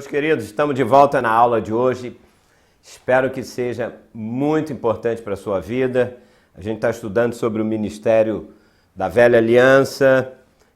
meus queridos, estamos de volta na aula de hoje. Espero que seja muito importante para a sua vida. A gente está estudando sobre o ministério da Velha Aliança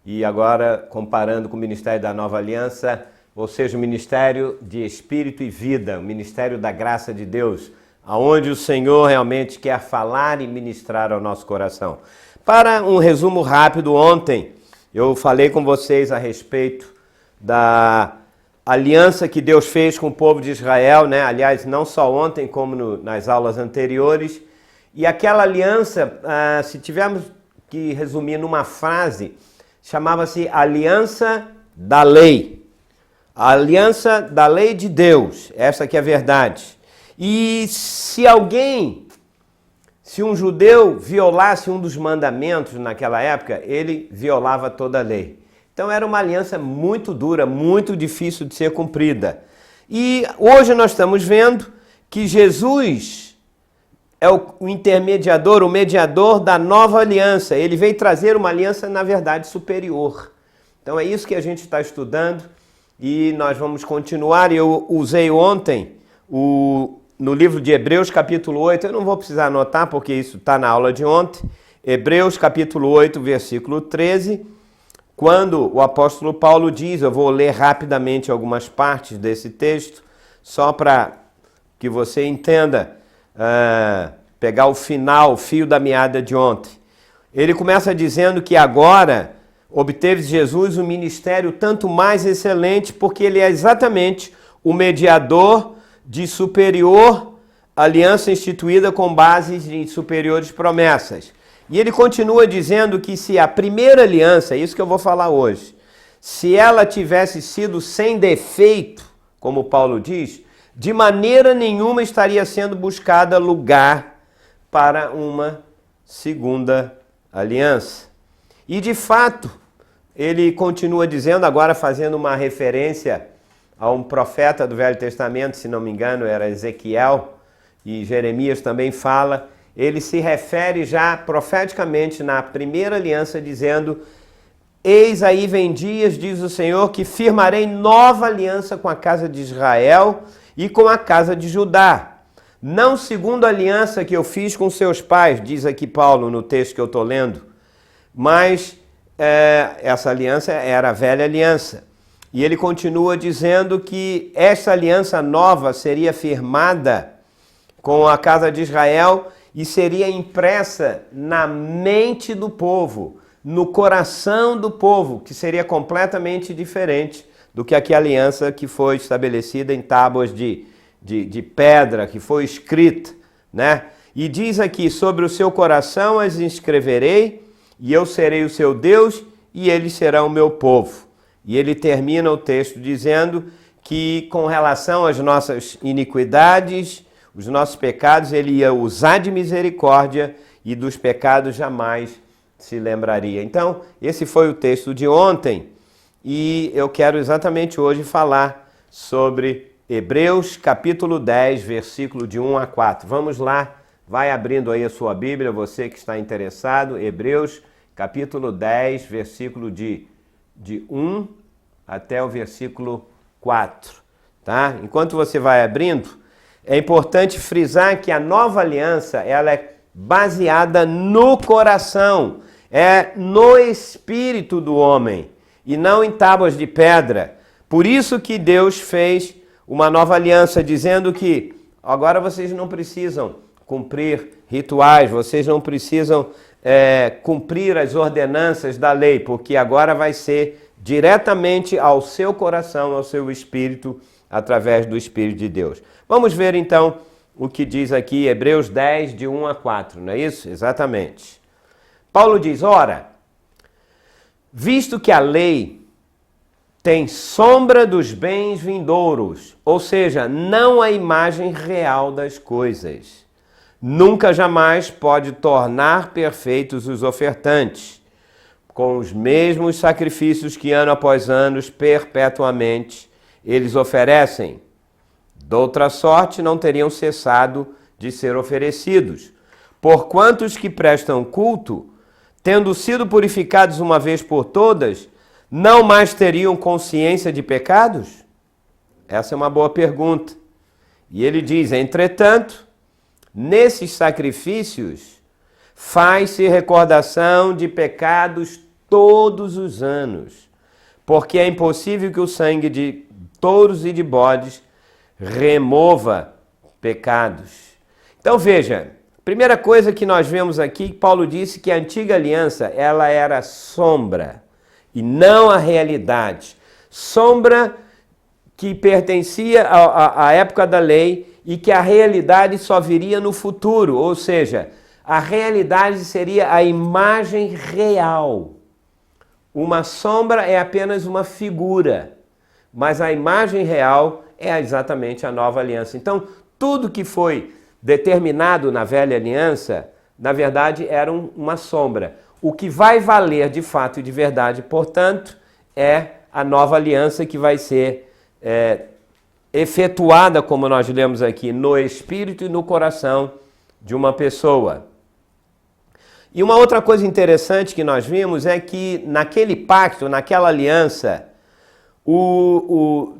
e agora comparando com o ministério da Nova Aliança, ou seja, o ministério de Espírito e Vida, o ministério da graça de Deus, aonde o Senhor realmente quer falar e ministrar ao nosso coração. Para um resumo rápido, ontem eu falei com vocês a respeito da aliança que Deus fez com o povo de Israel, né? Aliás, não só ontem, como nas aulas anteriores. E aquela aliança, se tivermos que resumir numa frase, chamava-se Aliança da Lei. A aliança da lei de Deus, essa que é a verdade. E se um judeu violasse um dos mandamentos naquela época, ele violava toda a lei. Então era uma aliança muito dura, muito difícil de ser cumprida. E hoje nós estamos vendo que Jesus é o intermediador, o mediador da nova aliança. Ele veio trazer uma aliança, na verdade, superior. Então é isso que a gente está estudando e nós vamos continuar. Eu usei ontem no livro de Hebreus, capítulo 8, eu não vou precisar anotar porque isso está na aula de ontem. Hebreus, capítulo 8, versículo 13. Quando o apóstolo Paulo diz, eu vou ler rapidamente algumas partes desse texto, só para que você entenda, pegar o final, o fio da meada de ontem. Ele começa dizendo que agora obteve Jesus um ministério tanto mais excelente, porque ele é exatamente o mediador de superior aliança instituída com bases de superiores promessas. E ele continua dizendo que se a primeira aliança, isso que eu vou falar hoje, se ela tivesse sido sem defeito, como Paulo diz, de maneira nenhuma estaria sendo buscada lugar para uma segunda aliança. E de fato, ele continua dizendo, agora fazendo uma referência a um profeta do Velho Testamento, se não me engano, era Ezequiel, e Jeremias também fala. Ele se refere já profeticamente na primeira aliança, dizendo: eis aí vem dias, diz o Senhor, que firmarei nova aliança com a casa de Israel e com a casa de Judá. Não segundo a aliança que eu fiz com seus pais, diz aqui Paulo no texto que eu estou lendo, mas essa aliança era a velha aliança. E ele continua dizendo que essa aliança nova seria firmada com a casa de Israel e seria impressa na mente do povo, no coração do povo, que seria completamente diferente do que aquela aliança que foi estabelecida em tábuas de pedra, que foi escrita, né? E diz aqui, sobre o seu coração as inscreverei, e eu serei o seu Deus, e eles serão o meu povo. E ele termina o texto dizendo que com relação às nossas iniquidades, os nossos pecados, ele ia usar de misericórdia e dos pecados jamais se lembraria. Então, esse foi o texto de ontem e eu quero exatamente hoje falar sobre Hebreus capítulo 10, versículo de 1 a 4. Vamos lá, vai abrindo aí a sua Bíblia, você que está interessado. Hebreus capítulo 10, versículo de 1 até o versículo 4. Tá? Enquanto você vai abrindo, é importante frisar que a nova aliança ela é baseada no coração, é no espírito do homem e não em tábuas de pedra. Por isso que Deus fez uma nova aliança, dizendo que agora vocês não precisam cumprir rituais, vocês não precisam cumprir as ordenanças da lei, porque agora vai ser diretamente ao seu coração, ao seu espírito, através do Espírito de Deus. Vamos ver então o que diz aqui Hebreus 10, de 1 a 4, não é isso? Exatamente. Paulo diz, ora, visto que a lei tem sombra dos bens vindouros, ou seja, não a imagem real das coisas, nunca jamais pode tornar perfeitos os ofertantes, com os mesmos sacrifícios que ano após ano, perpetuamente, eles oferecem. Doutra sorte não teriam cessado de ser oferecidos. Porquanto os que prestam culto, tendo sido purificados uma vez por todas, não mais teriam consciência de pecados? Essa é uma boa pergunta. E ele diz, entretanto, nesses sacrifícios faz-se recordação de pecados todos os anos, porque é impossível que o sangue de touros e de bodes remova pecados. Então veja, primeira coisa que nós vemos aqui, Paulo disse que a antiga aliança, ela era sombra e não a realidade. Sombra que pertencia à época da lei e que a realidade só viria no futuro, ou seja, a realidade seria a imagem real. Uma sombra é apenas uma figura, mas a imagem real é exatamente a nova aliança. Então, tudo que foi determinado na velha aliança, na verdade, era uma sombra. O que vai valer de fato e de verdade, portanto, é a nova aliança que vai ser efetuada, como nós lemos aqui, no espírito e no coração de uma pessoa. E uma outra coisa interessante que nós vimos é que naquele pacto, naquela aliança,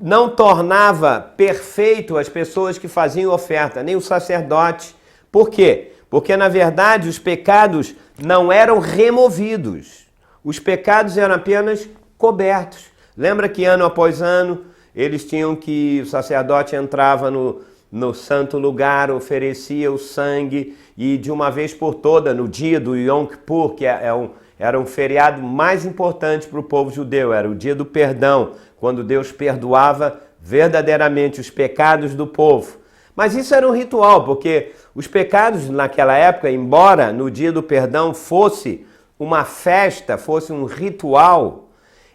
não tornava perfeito as pessoas que faziam oferta, nem o sacerdote. Por quê? Porque, na verdade, os pecados não eram removidos. Os pecados eram apenas cobertos. Lembra que ano após ano, eles tinham que, o sacerdote entrava no santo lugar, oferecia o sangue e de uma vez por toda, no dia do Yom Kippur, que era um feriado mais importante para o povo judeu, era o dia do perdão, quando Deus perdoava verdadeiramente os pecados do povo. Mas isso era um ritual, porque os pecados naquela época, embora no dia do perdão fosse uma festa, fosse um ritual,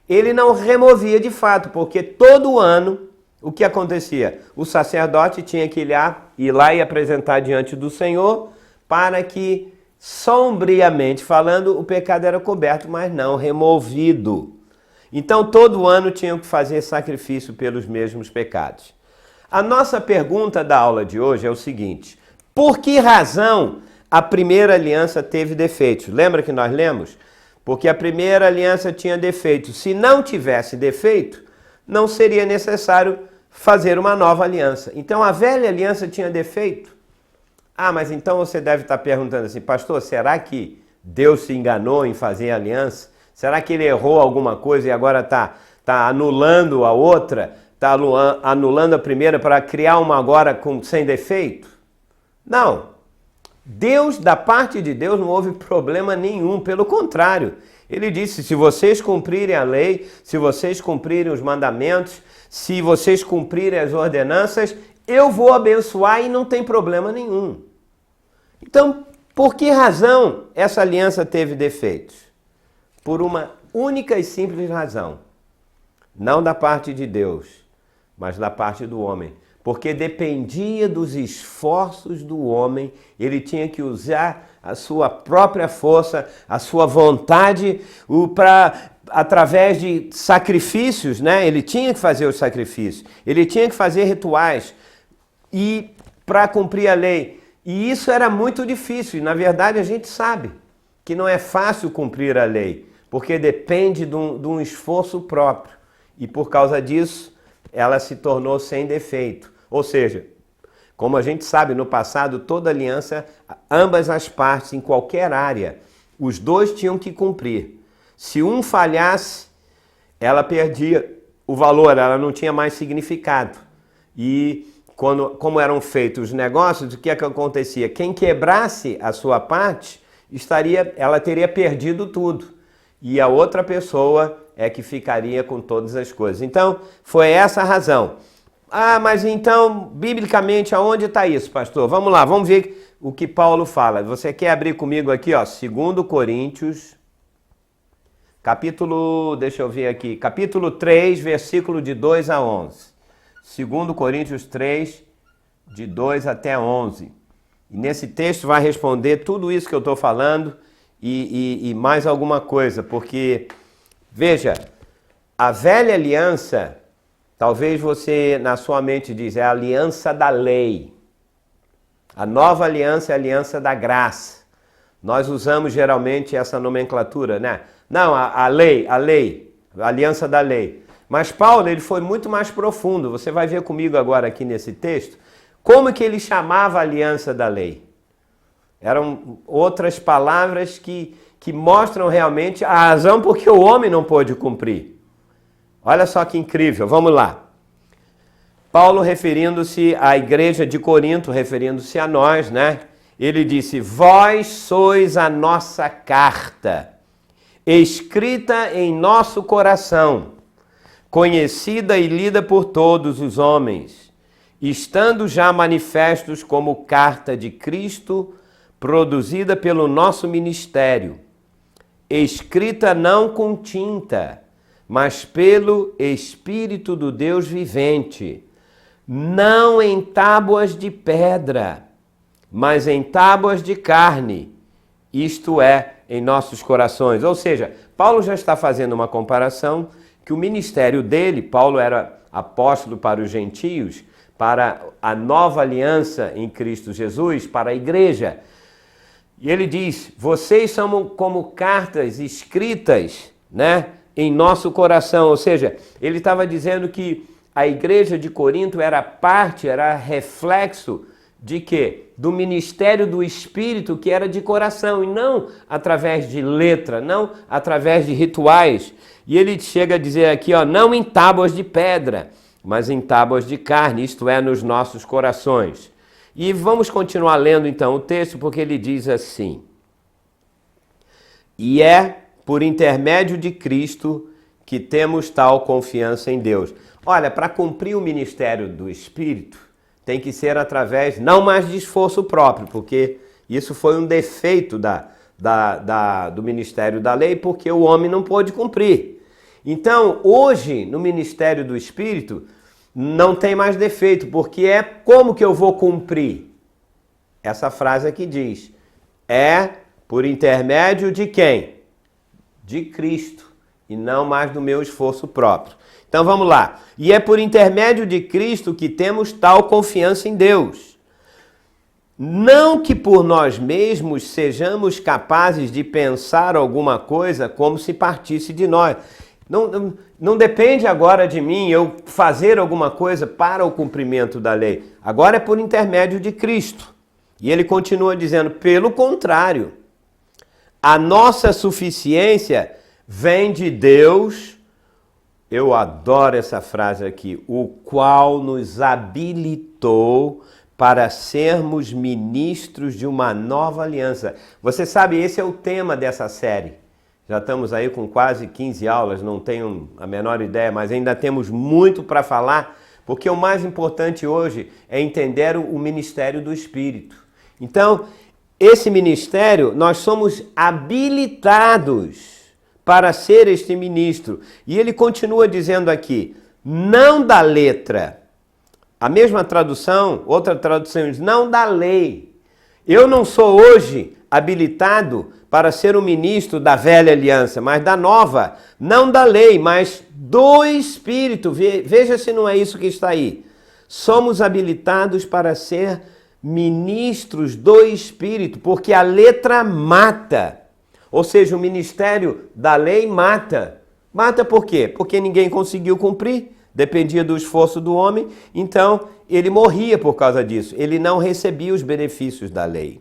ele não removia de fato, porque todo ano o que acontecia? O sacerdote tinha que ir lá e apresentar diante do Senhor para que, sombriamente falando, o pecado era coberto, mas não removido. Então, todo ano tinham que fazer sacrifício pelos mesmos pecados. A nossa pergunta da aula de hoje é o seguinte: por que razão a primeira aliança teve defeitos? Lembra que nós lemos? Porque a primeira aliança tinha defeitos. Se não tivesse defeito, não seria necessário fazer uma nova aliança. Então, a velha aliança tinha defeito? Ah, mas então você deve estar perguntando assim, pastor, será que Deus se enganou em fazer a aliança? Será que ele errou alguma coisa e agora está anulando a outra? Está anulando a primeira para criar uma agora sem defeito? Não. Deus, da parte de Deus, não houve problema nenhum. Pelo contrário, ele disse, se vocês cumprirem a lei, se vocês cumprirem os mandamentos, se vocês cumprirem as ordenanças, eu vou abençoar e não tem problema nenhum. Então, por que razão essa aliança teve defeitos? Por uma única e simples razão. Não da parte de Deus, mas da parte do homem. Porque dependia dos esforços do homem, ele tinha que usar a sua própria força, a sua vontade, através de sacrifícios, né? Ele tinha que fazer os sacrifícios, ele tinha que fazer rituais e para cumprir a lei. E isso era muito difícil, e na verdade a gente sabe que não é fácil cumprir a lei, porque depende de um esforço próprio. E por causa disso, ela se tornou sem defeito. Ou seja, como a gente sabe, no passado, toda aliança, ambas as partes, em qualquer área, os dois tinham que cumprir. Se um falhasse, ela perdia o valor, ela não tinha mais significado. E como eram feitos os negócios, o que é que acontecia? Quem quebrasse a sua parte, ela teria perdido tudo. E a outra pessoa é que ficaria com todas as coisas. Então, foi essa a razão. Ah, mas então, biblicamente, aonde está isso, pastor? Vamos lá, vamos ver o que Paulo fala. Você quer abrir comigo aqui, ó, 2 Coríntios, capítulo 3, versículo de 2 a 11. 2 Coríntios 3, de 2 até 11. E nesse texto vai responder tudo isso que eu estou falando e mais alguma coisa, porque, veja, a velha aliança, talvez você na sua mente diz, é a aliança da lei. A nova aliança é a aliança da graça. Nós usamos geralmente essa nomenclatura, né? Não, a lei, a aliança da lei. Mas Paulo, ele foi muito mais profundo. Você vai ver comigo agora aqui nesse texto como que ele chamava a aliança da lei. Eram outras palavras que mostram realmente a razão por que o homem não pôde cumprir. Olha só que incrível, vamos lá. Paulo, referindo-se à igreja de Corinto, referindo-se a nós, né? Ele disse: vós sois a nossa carta, escrita em nosso coração, conhecida e lida por todos os homens, estando já manifestos como carta de Cristo, produzida pelo nosso ministério, escrita não com tinta, mas pelo Espírito do Deus vivente, não em tábuas de pedra, mas em tábuas de carne, isto é, em nossos corações. Ou seja, Paulo já está fazendo uma comparação que o ministério dele, Paulo era apóstolo para os gentios, para a nova aliança em Cristo Jesus, para a igreja. E ele diz, vocês são como cartas escritas, né, em nosso coração. Ou seja, ele estava dizendo que a igreja de Corinto era parte, era reflexo de quê? Do ministério do Espírito que era de coração e não através de letra, não através de rituais. E ele chega a dizer aqui, ó, não em tábuas de pedra, mas em tábuas de carne, isto é, nos nossos corações. E vamos continuar lendo então o texto, porque ele diz assim: e é por intermédio de Cristo que temos tal confiança em Deus. Olha, para cumprir o ministério do Espírito, tem que ser através, não mais de esforço próprio, porque isso foi um defeito do ministério da lei, porque o homem não pôde cumprir. Então, hoje, no ministério do Espírito, não tem mais defeito, porque é como que eu vou cumprir? Essa frase aqui diz, é por intermédio de quem? De Cristo, e não mais do meu esforço próprio. Então vamos lá. E é por intermédio de Cristo que temos tal confiança em Deus. Não que por nós mesmos sejamos capazes de pensar alguma coisa como se partisse de nós. Não depende agora de mim eu fazer alguma coisa para o cumprimento da lei. Agora é por intermédio de Cristo. E ele continua dizendo, pelo contrário, a nossa suficiência vem de Deus. Eu adoro essa frase aqui, o qual nos habilitou para sermos ministros de uma nova aliança. Você sabe, esse é o tema dessa série. Já estamos aí com quase 15 aulas, não tenho a menor ideia, mas ainda temos muito para falar, porque o mais importante hoje é entender o ministério do Espírito. Então, esse ministério, nós somos habilitados para ser este ministro. E ele continua dizendo aqui, não da letra. A mesma tradução, outra tradução diz, não da lei. Eu não sou hoje habilitado para ser um ministro da velha aliança, mas da nova. Não da lei, mas do Espírito. Veja se não é isso que está aí. Somos habilitados para ser ministros do Espírito, porque a letra mata. Ou seja, o ministério da lei mata. Mata por quê? Porque ninguém conseguiu cumprir, dependia do esforço do homem, então ele morria por causa disso. Ele não recebia os benefícios da lei.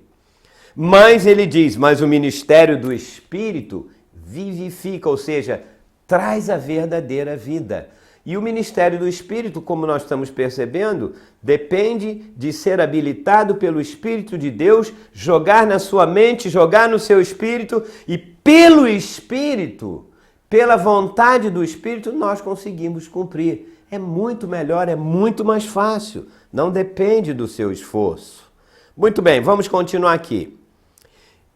Mas ele diz, mas o ministério do Espírito vivifica, ou seja, traz a verdadeira vida. E o ministério do Espírito, como nós estamos percebendo, depende de ser habilitado pelo Espírito de Deus, jogar na sua mente, jogar no seu espírito, e pelo Espírito, pela vontade do Espírito, nós conseguimos cumprir. É muito melhor, é muito mais fácil, não depende do seu esforço. Muito bem, vamos continuar aqui.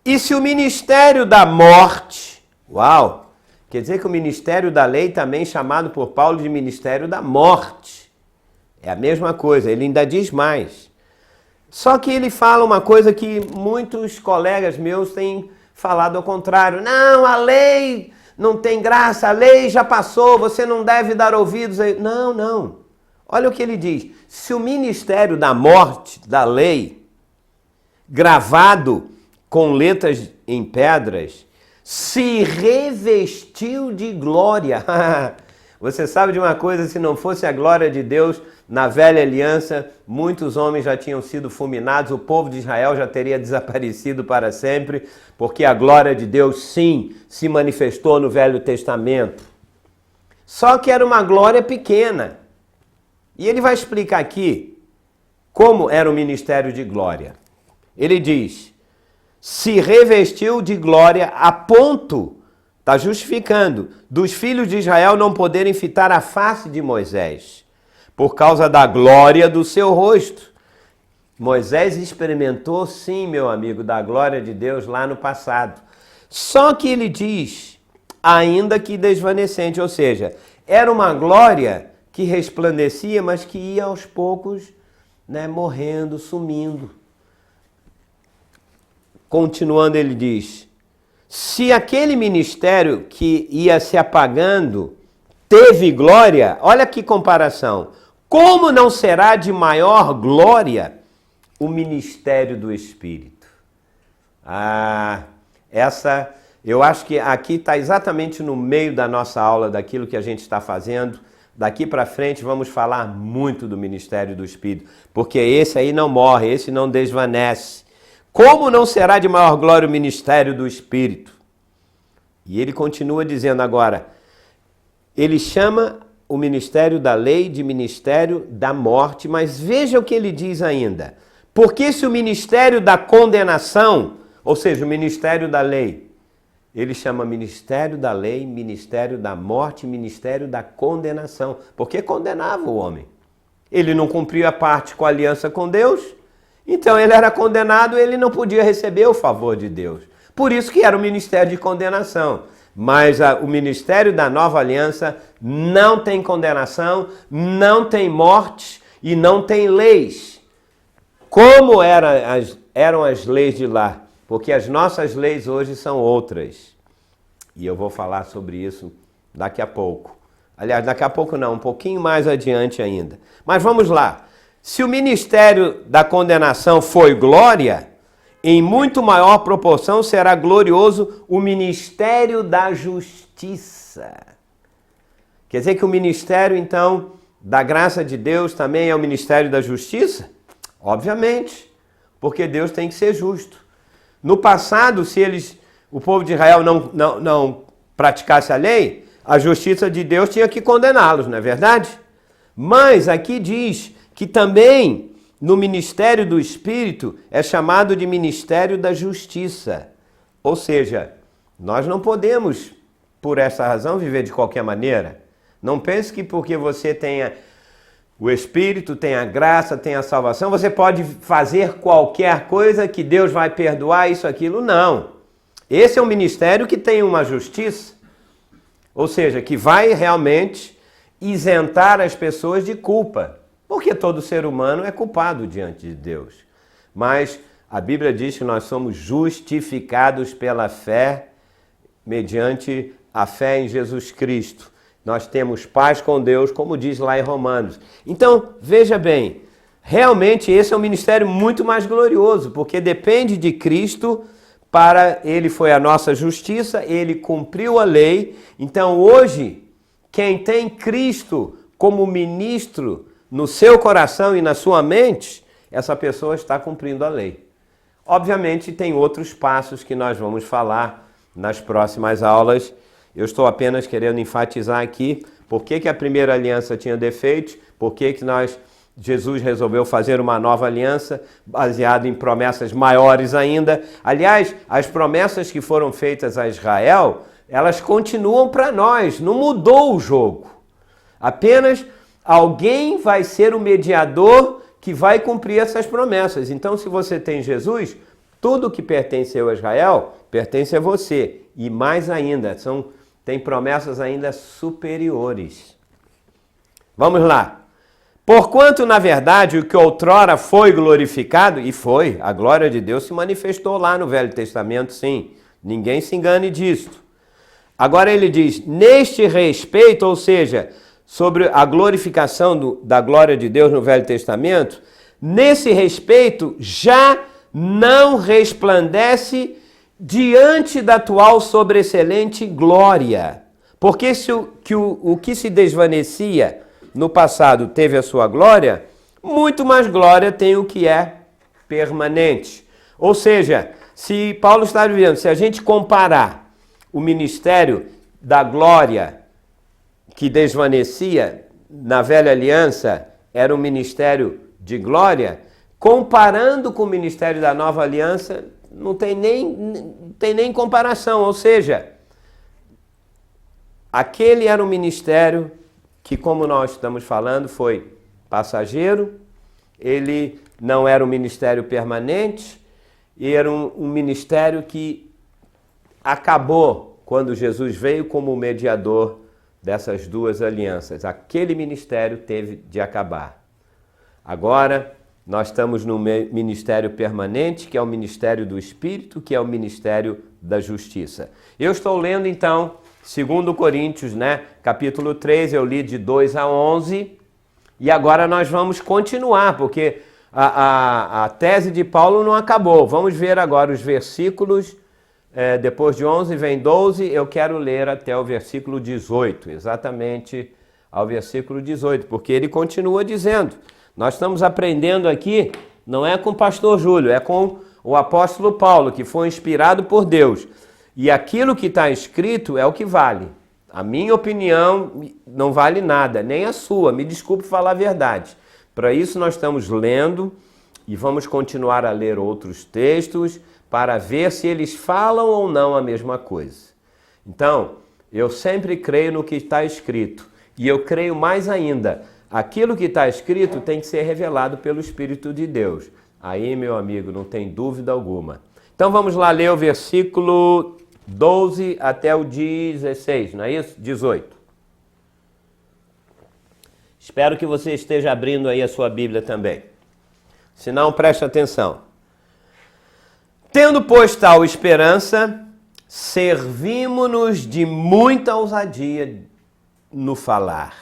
E se o ministério da morte, uau! Quer dizer que o ministério da lei também chamado por Paulo de ministério da morte. É a mesma coisa, ele ainda diz mais. Só que ele fala uma coisa que muitos colegas meus têm falado ao contrário. Não, a lei não tem graça, a lei já passou, você não deve dar ouvidos. Não, não. Olha o que ele diz. Se o ministério da morte, da lei, gravado com letras em pedras, se revestiu de glória. Você sabe de uma coisa, se não fosse a glória de Deus, na velha aliança, muitos homens já tinham sido fulminados, o povo de Israel já teria desaparecido para sempre, porque a glória de Deus, sim, se manifestou no Velho Testamento. Só que era uma glória pequena. E ele vai explicar aqui como era o ministério de glória. Ele diz, se revestiu de glória a ponto, está justificando, dos filhos de Israel não poderem fitar a face de Moisés, por causa da glória do seu rosto. Moisés experimentou, sim, meu amigo, da glória de Deus lá no passado. Só que ele diz, ainda que desvanecente, ou seja, era uma glória que resplandecia, mas que ia aos poucos, morrendo, sumindo. Continuando, ele diz, se aquele ministério que ia se apagando teve glória, olha que comparação, como não será de maior glória o ministério do Espírito? Eu acho que aqui está exatamente no meio da nossa aula, daquilo que a gente está fazendo. Daqui para frente vamos falar muito do ministério do Espírito, porque esse aí não morre, esse não desvanece. Como não será de maior glória o ministério do Espírito? E ele continua dizendo agora, ele chama o ministério da lei de ministério da morte, mas veja o que ele diz ainda. Porque se o ministério da condenação, ou seja, o ministério da lei, ele chama ministério da lei, ministério da morte, ministério da condenação, porque condenava o homem. Ele não cumpria a parte com a aliança com Deus, então ele era condenado e ele não podia receber o favor de Deus. Por isso que era o ministério de condenação. Mas o ministério da nova aliança não tem condenação, não tem morte e não tem leis. Como eram as leis de lá? Porque as nossas leis hoje são outras. E eu vou falar sobre isso daqui a pouco. Aliás, daqui a pouco não, um pouquinho mais adiante ainda. Mas vamos lá. Se o ministério da condenação foi glória, em muito maior proporção será glorioso o ministério da justiça. Quer dizer que o ministério, então, da graça de Deus também é o ministério da justiça? Obviamente, porque Deus tem que ser justo. No passado, se o povo de Israel não praticasse a lei, a justiça de Deus tinha que condená-los, não é verdade? Mas aqui diz que também no ministério do Espírito é chamado de ministério da justiça. Ou seja, nós não podemos, por essa razão, viver de qualquer maneira. Não pense que porque você tenha o Espírito, tem a graça, tem a salvação, você pode fazer qualquer coisa que Deus vai perdoar isso, aquilo. Não. Esse é um ministério que tem uma justiça, ou seja, que vai realmente isentar as pessoas de culpa, porque todo ser humano é culpado diante de Deus. Mas a Bíblia diz que nós somos justificados pela fé, mediante a fé em Jesus Cristo. Nós temos paz com Deus, como diz lá em Romanos. Então, veja bem, realmente esse é um ministério muito mais glorioso, porque depende de Cristo, ele foi a nossa justiça, ele cumpriu a lei. Então, hoje, quem tem Cristo como ministro no seu coração e na sua mente, essa pessoa está cumprindo a lei. Obviamente, tem outros passos que nós vamos falar nas próximas aulas. Eu estou apenas querendo enfatizar aqui por que a primeira aliança tinha defeitos, por que Jesus resolveu fazer uma nova aliança baseada em promessas maiores ainda. Aliás, as promessas que foram feitas a Israel, elas continuam para nós, não mudou o jogo. Apenas alguém vai ser o mediador que vai cumprir essas promessas. Então, se você tem Jesus, tudo que pertenceu a Israel pertence a você. E mais ainda, tem promessas ainda superiores. Vamos lá. Porquanto, na verdade, o que outrora foi glorificado, e foi, a glória de Deus se manifestou lá no Velho Testamento, sim. Ninguém se engane disto. Agora ele diz, neste respeito, ou seja, sobre a glorificação da glória de Deus no Velho Testamento, nesse respeito já não resplandece diante da atual sobreexcelente glória, Porque se o que se desvanecia no passado teve a sua glória, muito mais glória tem o que é permanente. Ou seja, se Paulo está dizendo, se a gente comparar o ministério da glória que desvanecia na velha aliança, era um ministério de glória, comparando com o ministério da nova aliança, não tem nem comparação. Ou seja, aquele era um ministério que, como nós estamos falando, foi passageiro, ele não era um ministério permanente, e era um ministério que acabou quando Jesus veio como mediador dessas duas alianças. Aquele ministério teve de acabar. Agora, nós estamos no ministério permanente, que é o ministério do Espírito, que é o ministério da justiça. Eu estou lendo, então, 2 Coríntios, capítulo 3, eu li de 2 a 11, e agora nós vamos continuar, porque a tese de Paulo não acabou. Vamos ver agora os versículos, depois de 11 vem 12, eu quero ler até o versículo 18, exatamente ao versículo 18, porque ele continua dizendo, nós estamos aprendendo aqui, não é com o pastor Júlio, é com o apóstolo Paulo, que foi inspirado por Deus. E aquilo que está escrito é o que vale. A minha opinião não vale nada, nem a sua, me desculpe falar a verdade. Para isso nós estamos lendo e vamos continuar a ler outros textos para ver se eles falam ou não a mesma coisa. Então, eu sempre creio no que está escrito e eu creio mais ainda, aquilo que está escrito tem que ser revelado pelo Espírito de Deus. Aí, meu amigo, não tem dúvida alguma. Então vamos lá ler o versículo 12 até o 16, não é isso? 18. Espero que você esteja abrindo aí a sua Bíblia também. Se não, preste atenção. Tendo, pois, tal esperança, servimo-nos de muita ousadia no falar.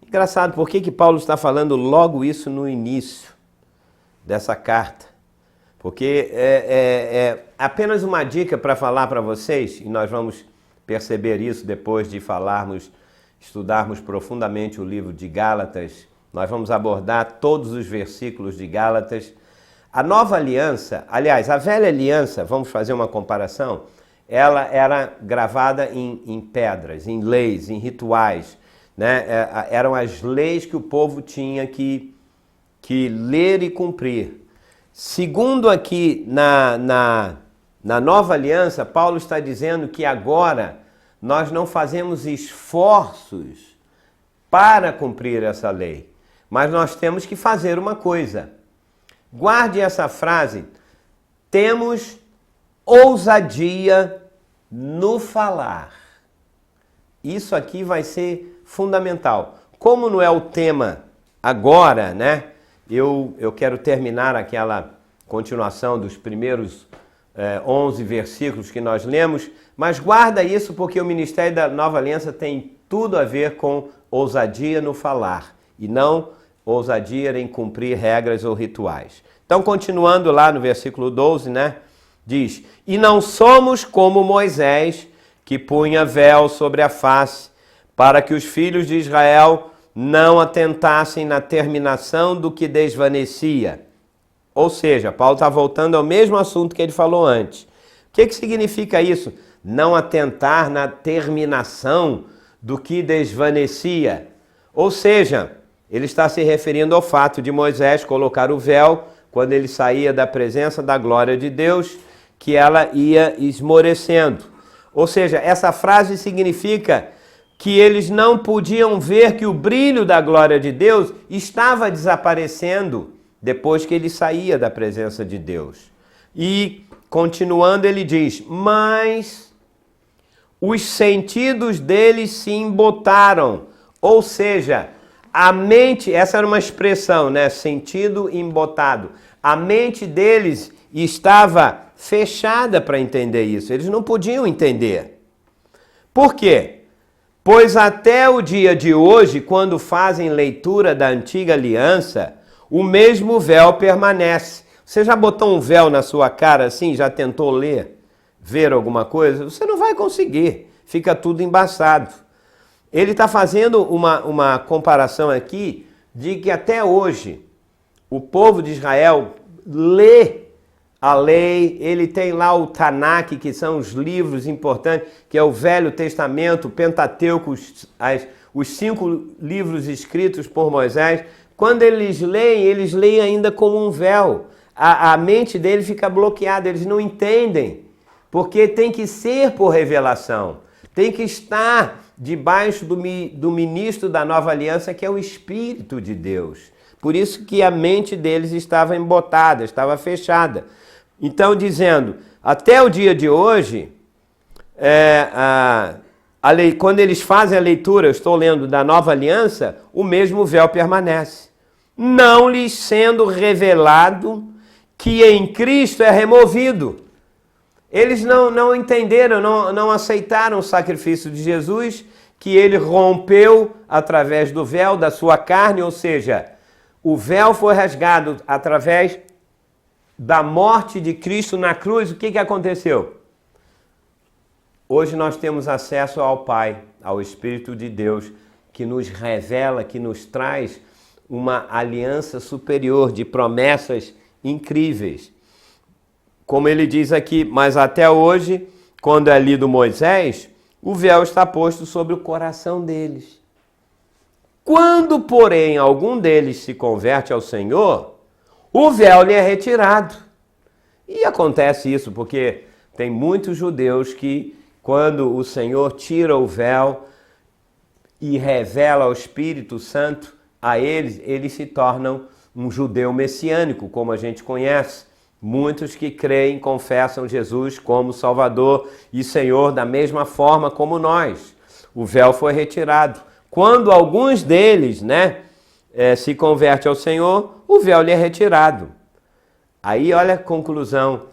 Engraçado, por que Paulo está falando logo isso no início dessa carta? Porque é apenas uma dica para falar para vocês, e nós vamos perceber isso depois de estudarmos profundamente o livro de Gálatas. Nós vamos abordar todos os versículos de Gálatas. A nova aliança, aliás, a velha aliança, vamos fazer uma comparação, ela era gravada em pedras, em leis, em rituais, eram as leis que o povo tinha que ler e cumprir. Segundo aqui na nova aliança, Paulo está dizendo que agora nós não fazemos esforços para cumprir essa lei, mas nós temos que fazer uma coisa. Guarde essa frase, temos ousadia no falar. Isso aqui vai ser fundamental. Como não é o tema agora, eu quero terminar aquela continuação dos primeiros 11 versículos que nós lemos, mas guarda isso porque o ministério da Nova Aliança tem tudo a ver com ousadia no falar e não ousadia em cumprir regras ou rituais. Então, continuando lá no versículo 12, diz, e não somos como Moisés, que punha véu sobre a face, para que os filhos de Israel não atentassem na terminação do que desvanecia. Ou seja, Paulo está voltando ao mesmo assunto que ele falou antes. O que significa isso? Não atentar na terminação do que desvanecia. Ou seja, ele está se referindo ao fato de Moisés colocar o véu quando ele saía da presença da glória de Deus, que ela ia esmorecendo. Ou seja, essa frase significa que eles não podiam ver que o brilho da glória de Deus estava desaparecendo depois que ele saía da presença de Deus. E, continuando, ele diz, mas os sentidos deles se embotaram. Ou seja, a mente, essa era uma expressão, sentido embotado. A mente deles estava fechada para entender isso. Eles não podiam entender. Por quê? Pois até o dia de hoje, quando fazem leitura da antiga aliança, o mesmo véu permanece. Você já botou um véu na sua cara assim, já tentou ler, ver alguma coisa? Você não vai conseguir. fica tudo embaçado. Ele está fazendo uma comparação aqui de que até hoje o povo de Israel lê a lei, ele tem lá o Tanakh, que são os livros importantes, que é o Velho Testamento, o Pentateuco, os 5 livros escritos por Moisés. Quando eles leem ainda como um véu. A mente deles fica bloqueada, eles não entendem, porque tem que ser por revelação, tem que estar debaixo do ministro da nova aliança, que é o Espírito de Deus. Por isso que a mente deles estava embotada, estava fechada. Então, dizendo, até o dia de hoje, quando eles fazem a leitura, eu estou lendo da nova aliança, o mesmo véu permanece, não lhes sendo revelado que em Cristo é removido. Eles não entenderam, não aceitaram o sacrifício de Jesus, que ele rompeu através do véu da sua carne, ou seja, o véu foi rasgado através da morte de Cristo na cruz. O que aconteceu? Hoje nós temos acesso ao Pai, ao Espírito de Deus, que nos revela, que nos traz uma aliança superior de promessas incríveis. Como ele diz aqui, mas até hoje, quando é lido Moisés, o véu está posto sobre o coração deles. Quando, porém, algum deles se converte ao Senhor, o véu lhe é retirado. E acontece isso porque tem muitos judeus que, quando o Senhor tira o véu e revela o Espírito Santo a eles se tornam um judeu messiânico, como a gente conhece. Muitos que creem, confessam Jesus como Salvador e Senhor da mesma forma como nós. O véu foi retirado. Quando alguns deles, se convertem ao Senhor, o véu lhe é retirado. Aí olha a conclusão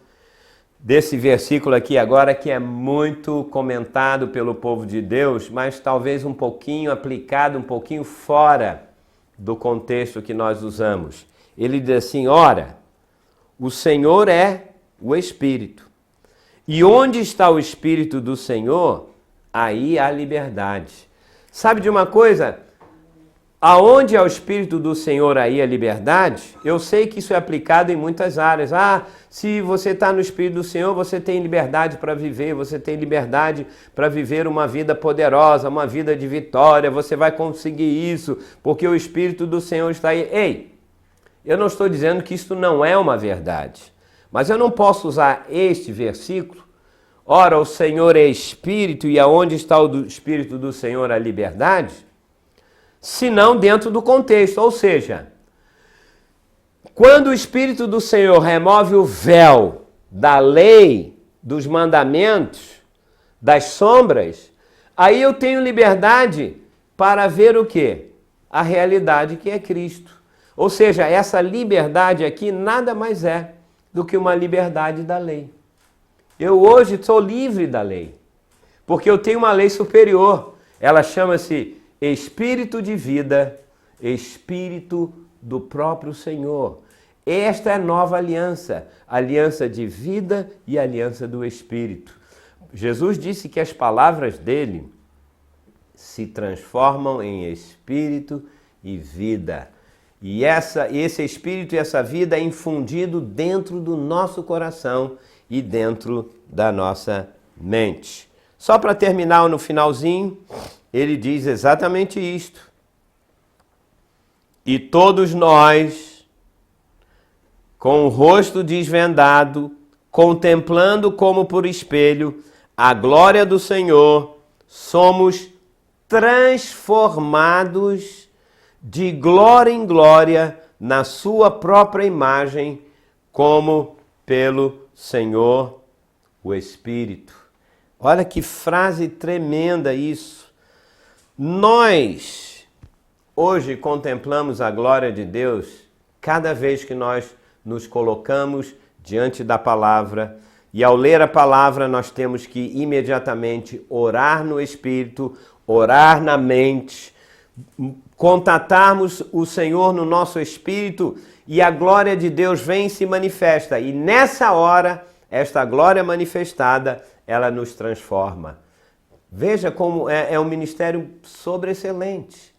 desse versículo aqui agora, que é muito comentado pelo povo de Deus, mas talvez um pouquinho aplicado, um pouquinho fora do contexto que nós usamos. Ele diz assim, ora, o Senhor é o Espírito. E onde está o Espírito do Senhor, aí há liberdade. Sabe de uma coisa? Aonde é o Espírito do Senhor, aí a liberdade? Eu sei que isso é aplicado em muitas áreas. Se você está no Espírito do Senhor, você tem liberdade para viver, você tem liberdade para viver uma vida poderosa, uma vida de vitória, você vai conseguir isso, porque o Espírito do Senhor está aí. Ei, eu não estou dizendo que isso não é uma verdade, mas eu não posso usar este versículo, ora, o Senhor é Espírito e aonde está o Espírito do Senhor a liberdade, senão dentro do contexto, ou seja, quando o Espírito do Senhor remove o véu da lei, dos mandamentos, das sombras, aí eu tenho liberdade para ver o quê? A realidade que é Cristo. Ou seja, essa liberdade aqui nada mais é do que uma liberdade da lei. Eu hoje sou livre da lei, porque eu tenho uma lei superior. Ela chama-se Espírito de vida, Espírito do próprio Senhor. Esta é a nova aliança, aliança de vida e aliança do Espírito. Jesus disse que as palavras dele se transformam em Espírito e vida. E esse Espírito e essa vida é infundido dentro do nosso coração e dentro da nossa mente. Só para terminar no finalzinho, ele diz exatamente isto. E todos nós, com o rosto desvendado, contemplando como por espelho a glória do Senhor, somos transformados de glória em glória na sua própria imagem, como pelo Senhor, o Espírito. Olha que frase tremenda isso. Nós, hoje, contemplamos a glória de Deus cada vez que nós nos colocamos diante da palavra, e ao ler a palavra nós temos que imediatamente orar no Espírito, orar na mente, contatarmos o Senhor no nosso espírito e a glória de Deus vem e se manifesta. E nessa hora, esta glória manifestada, ela nos transforma. Veja como é um ministério sobreexcelente.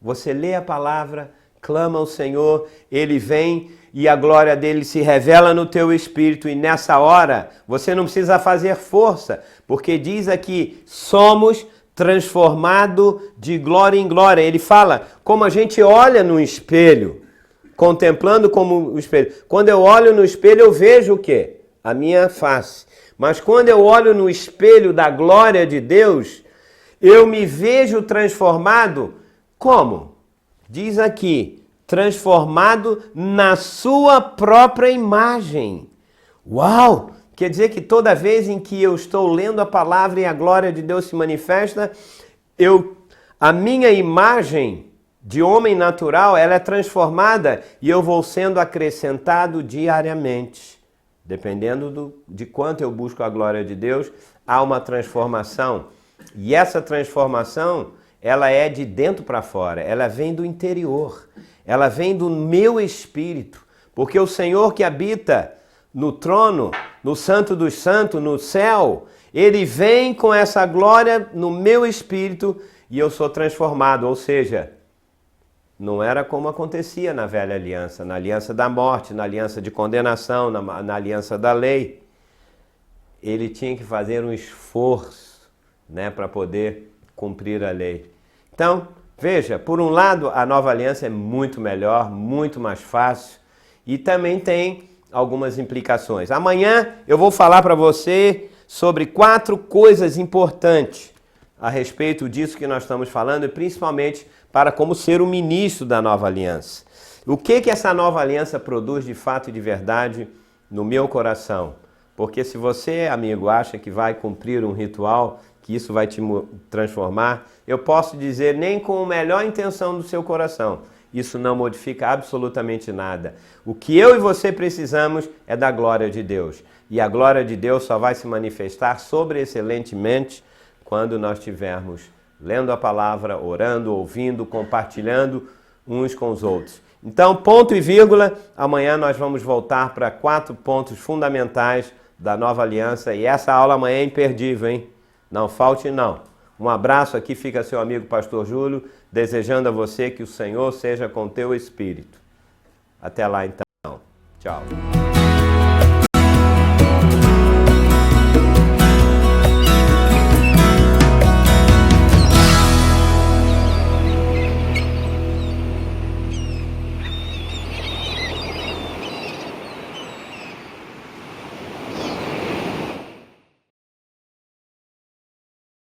Você lê a palavra, clama ao Senhor, Ele vem e a glória dele se revela no teu espírito, e nessa hora você não precisa fazer força, porque diz aqui, somos transformados de glória em glória. Ele fala como a gente olha no espelho, contemplando como o espelho. Quando eu olho no espelho eu vejo o quê? A minha face. Mas quando eu olho no espelho da glória de Deus, eu me vejo transformado como? Diz aqui, transformado na sua própria imagem. Uau! Quer dizer que toda vez em que eu estou lendo a palavra e a glória de Deus se manifesta, a minha imagem de homem natural, ela é transformada e eu vou sendo acrescentado diariamente. Dependendo de quanto eu busco a glória de Deus, há uma transformação. E essa transformação, ela é de dentro para fora, ela vem do interior, ela vem do meu espírito. Porque o Senhor que habita no trono, no Santo dos Santos, no céu, Ele vem com essa glória no meu espírito e eu sou transformado. Ou seja, não era como acontecia na velha aliança, na aliança da morte, na aliança de condenação, na aliança da lei. Ele tinha que fazer um esforço, né, para poder cumprir a lei. Então, veja, por um lado, a nova aliança é muito melhor, muito mais fácil e também tem algumas implicações. Amanhã eu vou falar para você sobre 4 coisas importantes a respeito disso que nós estamos falando e principalmente para como ser o ministro da nova aliança. O que essa nova aliança produz de fato e de verdade no meu coração? Porque se você, amigo, acha que vai cumprir um ritual, que isso vai te transformar, eu posso dizer, nem com a melhor intenção do seu coração, isso não modifica absolutamente nada. O que eu e você precisamos é da glória de Deus. E a glória de Deus só vai se manifestar sobreexcelentemente quando nós estivermos lendo a palavra, orando, ouvindo, compartilhando uns com os outros. Então, ponto e vírgula, amanhã nós vamos voltar para 4 pontos fundamentais da nova aliança e essa aula amanhã é imperdível, hein? Não falte não. Um abraço, aqui fica seu amigo Pastor Júlio, desejando a você que o Senhor seja com teu espírito. Até lá então. Tchau.